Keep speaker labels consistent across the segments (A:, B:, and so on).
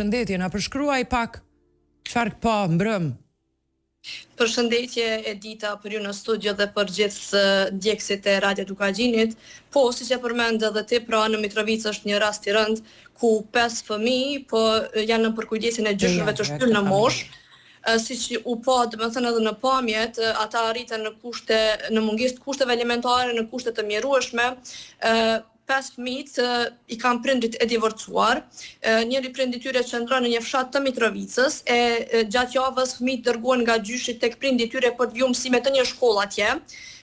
A: përshëndetje, na përshkruaj pak çfarë po mbrëm.
B: Përshëndetje Edita për ju në studio dhe për gjithë djegësit e Radio Dukagjinit. Po, siç e përmend edhe ti, pra në Mitrovicë është një rast i rënd ku 5 fëmijë po janë në përkujdesin e gjyshërve të shtyllë në moshë. Siç u pa, domethënë edhe në pamjet, ata arritën në mungesë të kushteve elementare, në kushte të mjerueshme. 5 fëmijët i kanë prindrit e divorcuar. Njëri prindi tyre qëndron në një fshat të Mitrovicës e gjatë javës fëmijët dërgohen nga gjyshi tek prindi i tyre për të vjuar mësime të një shkolle atje.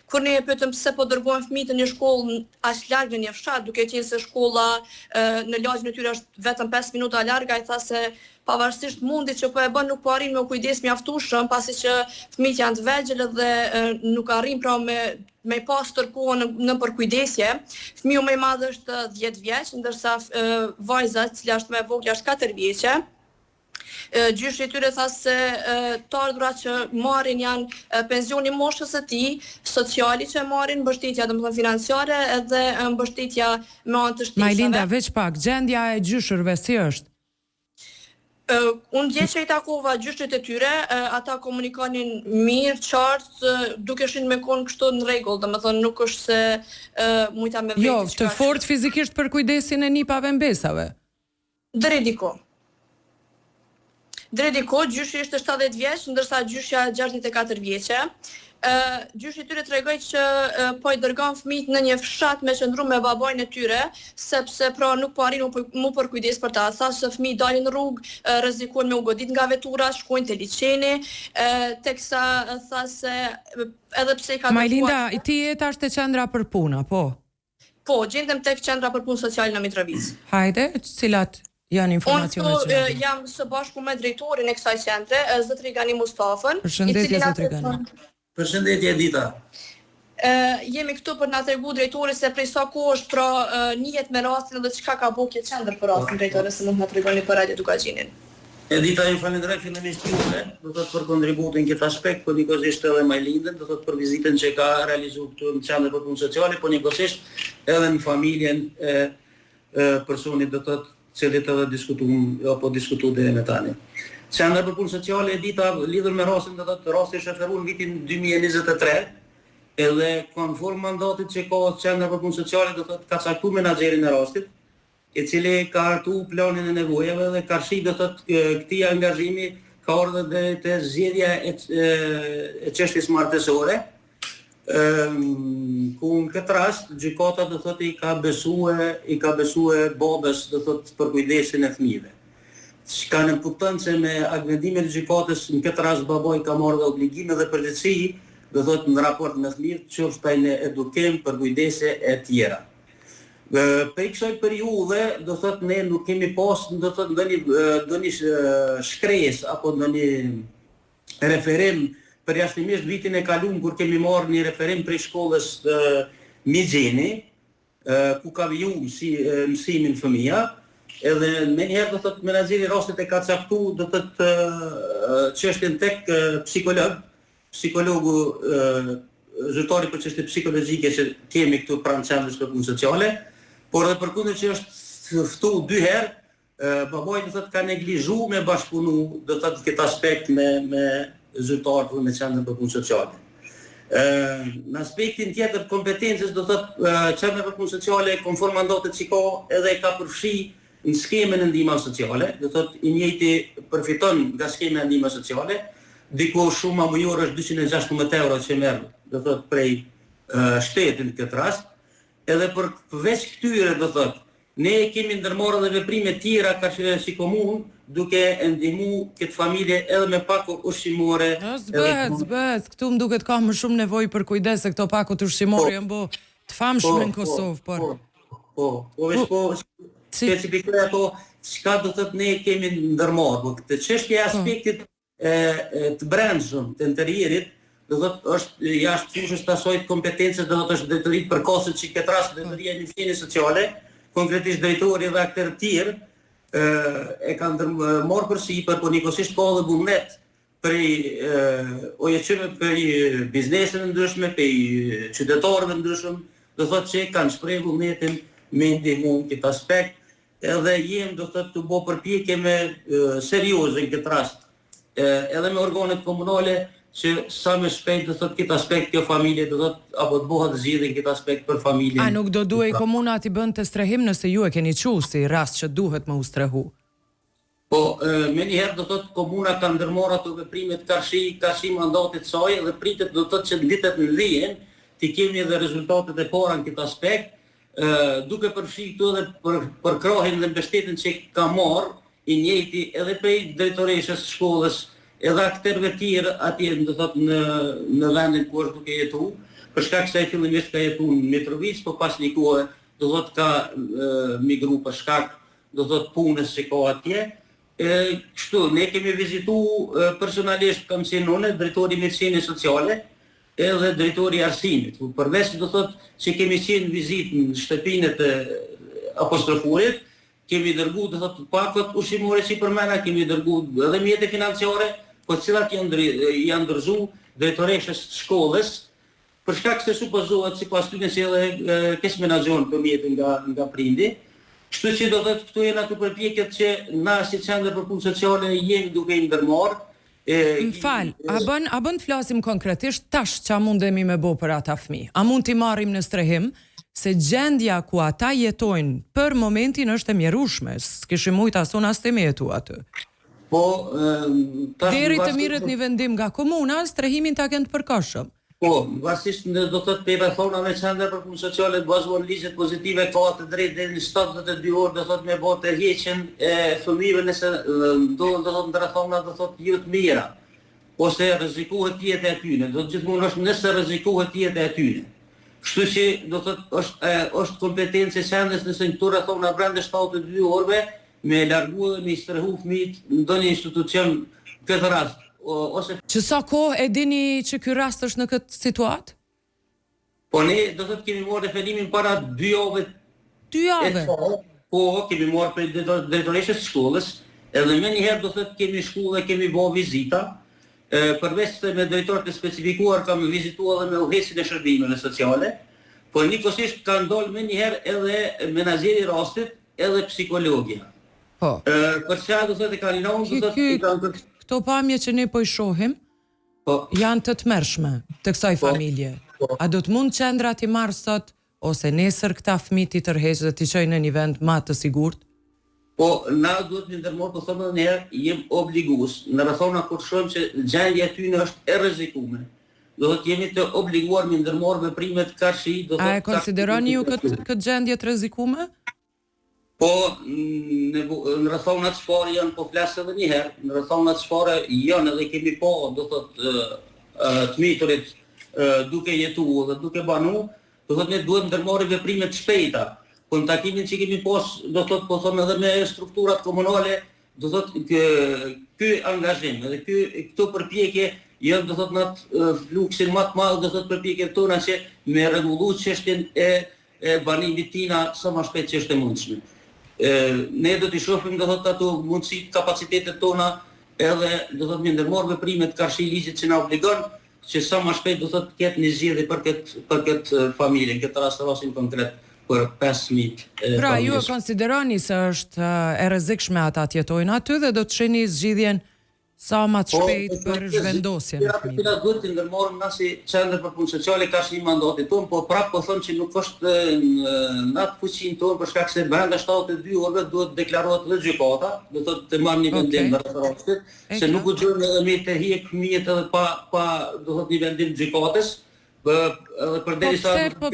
B: Kur ne e pyetëm pse po dërgohen fëmijët në një shkollë aq larg në një fshat, duke qenë se shkolla në lagjen e tyre është vetëm 5 minuta larg, ai tha se pavarësisht mundit që po e bën nuk po arrin me u kujdes mjaftueshëm, pasi që fëmijët janë të vegjël dhe nuk arrin pra me pas tërkohen në përkujdesje. Fëmiu më i madh është 10 vjeç, ndërsa vajza, e cila është më e vogël, është 4 vjeçe. Gjyshi i tyre tha se të ardhurat që marrin janë pensioni moshës së tij, sociali që marrin, mbështetja domethënë financiare edhe mbështetja me anë të shtëpisave.
A: Majlinda, veç pak, gjendja e gjyshërve si është?
B: Unë dje që i takova gjyshit e tyre, ata komunikonin mirë, qartë, duke shin me konë kështu në rregull, domethënë nuk është se mujta me vetë.
A: Jo, të fort fizikisht për kujdesin e nipave mbesave.
B: Drediko, gjyshi ishte 70 vjeç, ndërsa gjyshja 64 vjeçe. Gjyshi i tyre tregoi që po i dërgon fëmijët në një fshat me qëndru me babajnë e tyre, sepse pra nuk po arrin mu për kujdes për ta. Tha se fëmijët dalin në rrugë, rrezikojnë me u godit nga vetura, shkojnë te liçeni, teksa tha se edhe pse ka
A: Majlinda, ti je tash te qendra për punë, po?
B: Po, gjendem tek qendra për punë sociale në Mitrovicë.
A: Hajde, cilat janë informacionet që
B: Unë jam së bashku me drejtorin e kësaj qendre, zotri Gani Mustafën.
A: Përshëndetje, zotri Gani.
C: Përshëndetje, Edita.
B: Jemi këtu për na tregu drejtori se prej sa kohë është pra njihet me rastin dhe çka ka bëu kjo qendër për rastin, drejtore, se mund na tregoni për Radio Dukagjinin.
C: Edita, ju falenderoj fillimisht juve, do thot për kontributin këtë aspekt, po nikosisht edhe Majlindën, do thot për vizitën që ka realizuar këtu në qendër për punë sociale, po nikosisht edhe në familjen e personit do thot cilit edhe diskutu dhe me tani. Qendra për punë sociale Edita lidhur me rastin do thotë rasti është referuar në vitin 2023, edhe konform mandatit që ka Qendra për punë sociale do thotë ka caktuar menaxherin e rastit, i cili ka hartu planin e nevojave dhe ka shi do thotë këtij angazhimi ka ardhur dhe te zgjedhja e çështjes martësore. Ku në këtë rast gjykata do thotë i ka besue babës do thotë për kujdesin e fëmijëve. Çka ne kupton se me agvendimin e gjykatës në këtë rast baboi ka marrë dhe obligime dhe përgjegjësi do thotë në raport me fëmijët, qoftë ai në edukim, për kujdese e tjera. Për kësaj periudhe do thotë ne nuk kemi pas do thotë ndonjë shkresë apo ndonjë referim përjashtimisht vitin e kaluar kur kemi marrë një referim prej shkollës Migjeni, ku ka viju mësimin fëmija, edhe me njëherë do thotë menaxheri rastit e ka caktuar do thotë çështjen tek psikologu zyrtari për çështje psikologjike që kemi këtu pranë qendrës për punë sociale, por edhe përkundër që është ftuar 2 herë, baboi do thotë ka neglizhuar me bashkëpunu do thotë këtë aspekt me zyrtarët me qendrën për punë sociale. Në aspektin tjetër kompetencës do thotë qendra për punë sociale konform mandatit që ka edhe ka përfshi në skemën e ndihmave sociale, do thotë i njëjti përfiton nga skema e ndihmave sociale, diku shuma mujore është 216 euro që merr do thotë prej shtetit në këtë rast, edhe përveç këtyre do thotë ne kemi ndërmarrë edhe veprime tjera ka si komunë duke ndihmu këtë familje edhe me pako ushqimore.
A: Zbet, këtu më duket ka më shumë nevojë për kujdes se këto pakut ushqimore janë bo të famshme në Kosovë,
C: specifikoj ato çka do thotë ne kemi ndërmarrë, po këtë çështje e aspektit të brendshëm të interierit do thotë është jashtë fushës të asaj kompetencës do thotë është drejtoritë përkohëse që këtë rast drejtoria e njësinë sociale, konkretisht drejtori dhe aktorë të tjerë e kanë marrë përsipër, por nikosisht ka edhe vullnet për biznesën e ndryshme, për qytetarëve ndryshëm, do thotë që kanë shprehur vullnetin me ndihmu këtë aspekt, edhe jem do të bo përpjekje me serioze në këtë rast, edhe me organet komunale, që sa më shpejt do thot këtë aspekt kjo familje do thot apo të bëhet zgjidhje këtë aspekt për familjen.
A: A nuk do duhej komuna t'i bënte strehim nëse ju e keni çu si rast që duhet më u strehu?
C: Po, me njëherë do thot komuna ka ndërmarrë ato veprimet karshi mandatit saj dhe pritet do thot që në vitet në vijën ti kemi edhe rezultatet e para në këtë aspekt, duke përfshi këtu edhe për krahin dhe mbështetjen që ka marrë i njëjti edhe prej drejtoreshës shkollës edhe aktorëve tjerë atje do thot në vendin ku është duke jetu, për shkak se ai fillimisht ka jetuar në Mitrovic, po pas një kohë do thot ka migru për shkak do thot punës që ka atje. Kështu, ne kemi vizitu personalisht kam qenë unë, drejtori i mjedisit sociale, edhe drejtori i arsimit. Përveç do thot që kemi qenë vizitë në shtëpinë të apostrofurit, kemi dërgu do thot pakët ushqimore si përmena, kemi dërgu edhe mjete financiare, po cilat janë ndërzu drejtoreshës shkollës, për shkak se supozohet sipas tyre se edhe kes menaxhon për mjetin nga prindi. Kështu që do thot këtu janë ato përpjekjet që na si qendër për punë sociale jemi duke i ndërmarrë.
A: M'fal, a bën të flasim konkretisht tash ç'a mundemi me bë për ata fëmijë? A mund t'i marrim në strehim se gjendja ku ata jetojnë për momentin është e mjerueshme, s'kishim mujt asun as të jetu aty.
C: Po,
A: deri të mirët një vendim nga komuna, strehimin ta kenë të përkohshëm.
C: Po, varësisht do thot pe rrethonave qendër për punë sociale bazuar në ligjet pozitive ka të drejtë deri në 72 orë do thot me botë të heqjen e fëmijëve nëse do thot rrethona do thot jo të mira ose rrezikohet jeta e tyre, do gjithmonë është nëse rrezikohet jeta e tyre. Kështu që do thot është kompetencë e qendrës nëse këto rrethona brenda 72 orëve me largu dhe me strehu fëmijët në ndonjë institucion këtë rast.
A: Që sa kohë e dini që ky rast është në këtë situatë?
C: Po ne do thot kemi marrë referimin para 2 javëve.
A: 2 javë?
C: Po, kemi marrë për drejtoreshës shkollës, edhe me njëherë do thot kemi shku dhe kemi bo vizita, përveç se me drejtorët e specifikuar kam vizituar edhe me udhëheqësin e shërbimeve sociale, po njëkohësisht ka ndalë me njëherë edhe menaxheri rastit edhe psikologja.
A: Po.
C: Për çfarë do thot e kanë lënë do thot
A: këto pamje që ne po i shohim, janë të tmerrshme të kësaj familje. A do të mund qendra t'i marrë sot, ose nesër këta fëmijë t'i tërheqë dhe t'i çojë në një vend më të sigurt?
C: Po, na duhet të ndërmarrë, po thonë edhe një herë, jem obligues. Në rrethona kur shohim që gjendja e tyre është e rrezikuar, do të jemi të obliguar me ndërmarrë veprime të karshi, do të.
A: A e konsideroni ju këtë gjendje të rrezikuar?
C: Po, në rrethonat shpare janë, po flasë edhe një herë, në rrethonat shpare janë edhe kemi po, do thot, të miturit duke jetu dhe duke banu, do thot ne duhet ndërmarrë veprime të shpejta. Po në takimin që kemi pos, do thot, po thonë edhe me strukturat komunale, do thot, ky angazhim, edhe këto përpjekje janë, do thot, në atë fluksin më të madh, do thot, përpjekjet tona që me rregullu çështjen e banimit tina sa më shpejt që është e mundshme. Ne do t'i shohim do thot ato mundësitë, kapacitetet tona edhe do thot me ndërmarrë veprimet karshi ligjit që na obligon që sa më shpejt do thot ketë një zgjidhje për këtë familje, këtë rastin konkret për 5.000.
A: Pra ju e konsideroni se është e rrezikshme ata të jetojnë aty dhe do të shihni zgjidhjen sa më të shpejt për zhvendosjen e fëmijëve.
C: Ne duhet të ndërmarrim na si qendër për punë sociale ka shi mandatin ton, po prapë po them që nuk është në atë fuqinë tonë për shkak se brenda 72 orëve duhet deklarohet edhe gjykata, do thotë të marrë një vendim në rastin, se nuk u gjën edhe me të hiq fëmijët edhe pa do thotë një vendim gjykatës.
A: Po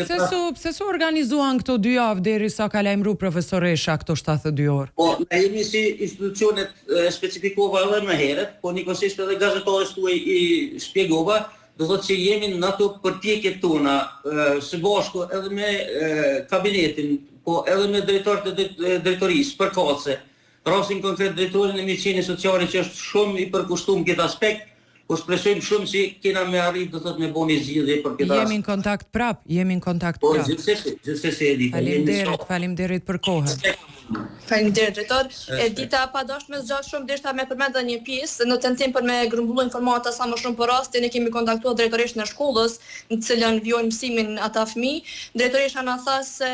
A: pse su organizuan këto 2 javë derisa ka lajmëruar profesoresha këto 72 orë?
C: Po, ne jemi si institucionet specifikova edhe më herët, po njëkohësisht edhe gazetarës tuaj i shpjegova, do thotë që jemi në ato përpjekjet tona së bashku edhe me kabinetin, po edhe me drejtorët e drejtorisë përkatëse. Rastin konkret drejtorin e mjedisit sociale që është shumë i përkushtuar këtë aspekt. Po shpresojmë shumë që kena me arrit do thot me boni zgjidhje për këtë rast.
A: Jemi në kontakt prap.
C: Po gjithsesi Edita.
A: Faleminderit për kohën.
B: Faleminderit drejtor. Edita pa dashur me zgjat shumë deshta me përmend një pjesë në tentim për me grumbulluar informata sa më shumë për rastin, ne kemi kontaktuar drejtoreshën e shkollës, në cilën vijojnë mësimin ata fëmijë. Drejtoresha na tha se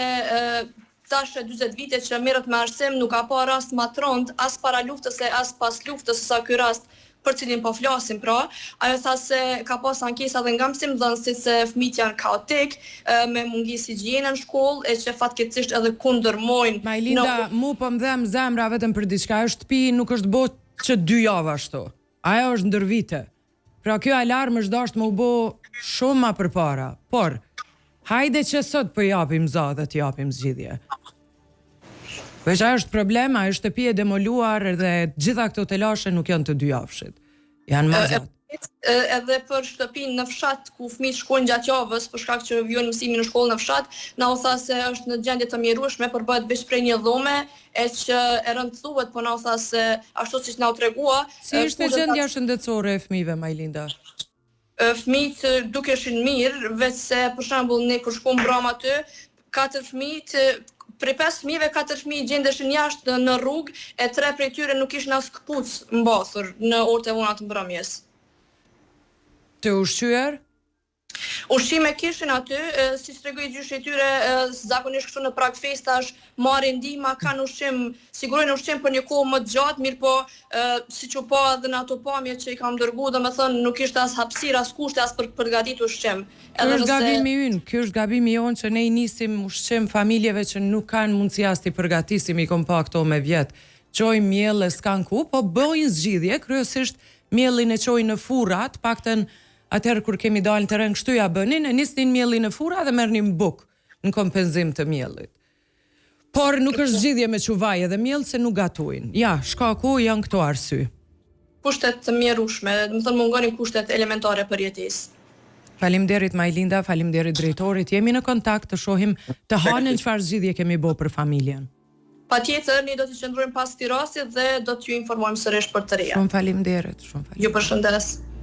B: tash 40 vite që merret me arsim, nuk ka pa rast ma trond as para luftës e as pas luftës sa ky rast për cilin po flasim, pra, ajo tha se ka pas ankesa dhe nga mësimdhënësit se fëmijët janë kaotik, me mungesë higjiene në shkollë, e që fatkeqësisht edhe kundërmojnë.
A: Majlinda, mu po më dhem zemra vetëm për diçka, është shtëpi nuk është bo që 2 javë ashtu. Ajo është ndër vite. Pra kjo alarm është dashur më u bë shumë më përpara. Por hajde që sot po japim za dhe të japim zgjidhje. Veç ajo është problem, ajo shtëpi e demoluar dhe gjitha këto telashe nuk janë të 2 javshit. Janë më gjatë.
B: Edhe për shtëpinë në fshat ku fëmijët shkojnë gjatë javës për shkak që vijnë mësimin në shkollë në fshat, na u tha se është në gjendje të mjerueshme, por bëhet veç prej një dhome e që e rëndësuhet, po na u tha se ashtu siç na u tregua.
A: Si ishte gjendja shëndetësore e fëmijëve, Majlinda?
B: Fëmijët dukeshin mirë, veç se për shembull ne kur shkojmë brama aty, 4 fëmijë prej 5 fëmijëve 4 fëmijë gjendeshin jashtë në rrugë e 3 prej tyre nuk kishin as këpucë mbathur në orët e vona të mbrëmjes.
A: Të ushqyer?
B: Ushqime kishin aty, si tregoi gjyshi i tyre, zakonisht këtu në prag festash marrin ndihmë, kanë ushqim, sigurojnë ushqim për një kohë më të gjatë, mirë po siç u pa edhe në ato pamje që i kam dërguar, domethënë nuk ishte as hapësirë, as kushte as për përgatitur ushqim.
A: Ky është gabimi ynë, ky është gabimi jonë që ne i nisim ushqim familjeve që nuk kanë mundësi as t'i përgatisim, i kom pa këto me vjet. Çojmë miell e s'kan ku, po bëjnë zgjidhje, kryesisht miellin e çojnë në furra, të paktën atëherë kur kemi dalë në terren kështu ja bënin, e nisnin mielin në furra dhe merrnin buk në kompenzim të miellit. Por nuk është zgjidhje me çuvaj edhe miell se nuk gatuin. Ja, shkaku janë këto arsye.
B: Kushtet të mjerueshme, do të thonë mungonin kushtet elementare për jetesë.
A: Faleminderit Majlinda, faleminderit drejtorit. Jemi në kontakt të shohim të hanën çfarë zgjidhje kemi bë për familjen.
B: Patjetër, ne do të qëndrojmë pas këtij rasti dhe do t'ju informojmë sërish për të reja.
A: Shumë faleminderit, shumë faleminderit.
B: Ju përshëndes.